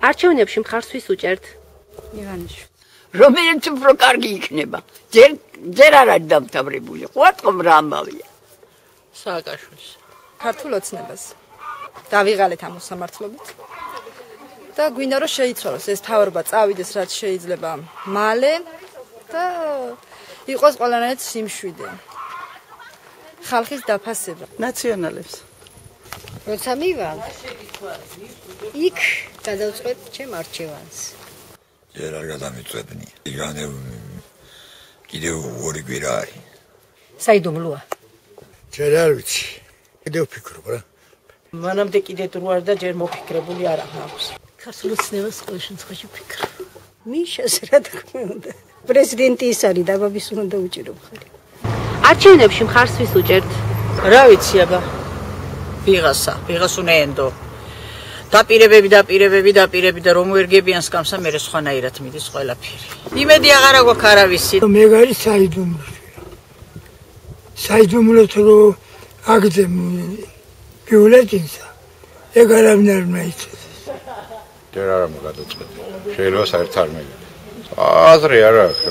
არჩევნებში მხარს ვის უჭერთ? ივანიშვილი. რომელიც უფრო კარგი იქნება. ჯერ არ არის დამთავრებული. ყვატყომ რა ამბავია. სააკაშვილის. ქართულ ოცნებას. დავიღალეთ ამ მოსამართლობით. და გვინდა რომ შეიცვალოს ეს თავრობა წავიდეს რაც შეიძლება მალე და იყოს ყველანაირად სიმშვიდე. ხალხის დაფასება. ნაციონალებს. როცა მივალ იქ გადავწყვეტ ჩემ არჩევანს. ჯერ არ გადამიწვევდნი. იგანე კიდევ ორი კვირა არის. საიდუმლოა. ჯერ არ ვიცი. კიდევ ვფიქრობ რა. მანამდე კიდე თუ არ და ჯერ მოფიქრებული არ აქვს. ქართულ ოცნებას ყოველ შემთხვევაში ვფიქრობ. მიშას რა თქმა უნდა. პრეზიდენტი ის არის დაბაბის უნდა უჭირო ხარ. არჩევნებში მხარს ვის უჭერთ? რა ვიცი აბა. ვიღას უნდა ენდო. დაპირებები და რომ უერგებიან სკამსა მე სხვანაირად მიდის ყველაფერი. იმედი აღარ აქვს არავისი. მე გარი საიდუმლო თუ აგდე გეულეთინსა. ეგ არავინ არ მეიცეს. ჯერ არ მოგადაწყვეტე. შეიძლება საერთოდ არ მეგდე. აზრი არ აქვს.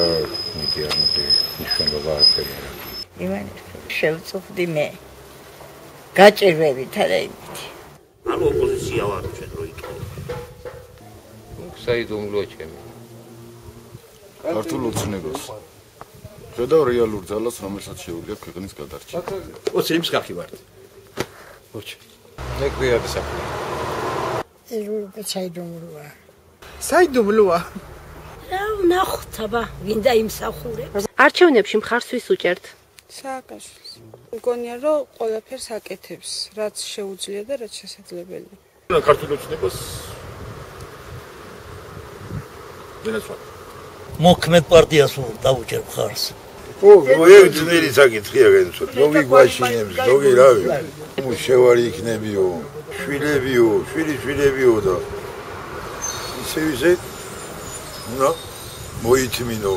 მიდიანდი ნიშნულობა არაფერი. ივანიშვილი შევწუხდი მე. გაჭირვებით არა იმით. ანუ ოპოზიცია ვარ ჩვენ რო იქ. საიდუმლო ჩემი. ქართულ ოცნებას. ხედავ რეალურ ძალას, რომელსაც შეუძლია ქვეყნის გადარჩენა. ოცნების ხალხი ვართ. მოჩ. მე გვიადი საქმე. საიდუმლოა. საიდუმლოა. რა ვნახოთ აბა, გინდა იმსახურებს. არჩევნებში მხარს ვის უჭერთ? სააკაშვილს. მგონია რომ ყველაფერს აკეთებს, რაც შეუძლია და რაც შესაძლებელია. ქართულ ოცნებას ვენაცვალ. მოქმედ პარტიას დაუჭერ მხარს. ეგ ძლიერი საკითხია განსულ. ზოგი გვაშინებს, ზოგი რავი. შევარი იქნებიო, შვილებიო და ისე ნო მოითმინო.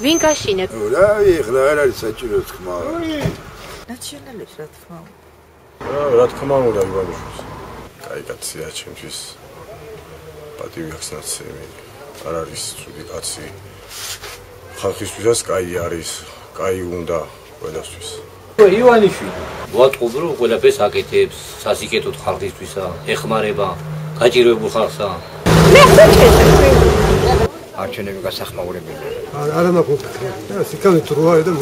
ვინ გაშინებს? რავი, ხლა არ არის საჭირო თქმა. ნაციონალებს რა თქმა უნდა. რა თქმა უნდა ივანიშვილს. კაი კაცია ჩემთვის. პატივი აქვს ნაცემი. არ არის ცუდი კაცი. ხალხისთვისაც კაი არის, კაი უნდა ყველასთვის. ივანიშვილი ვატყობ რომ ყველაფერს აკეთებს, სასიკეთოდ ხალხისთვისა, ეხმარება, გაჭირვებულ ხალხსა. მე ხუჭეს. არჩევნები გასახმაურებელია. არა მაქვს. სიკამი თუ რა არის და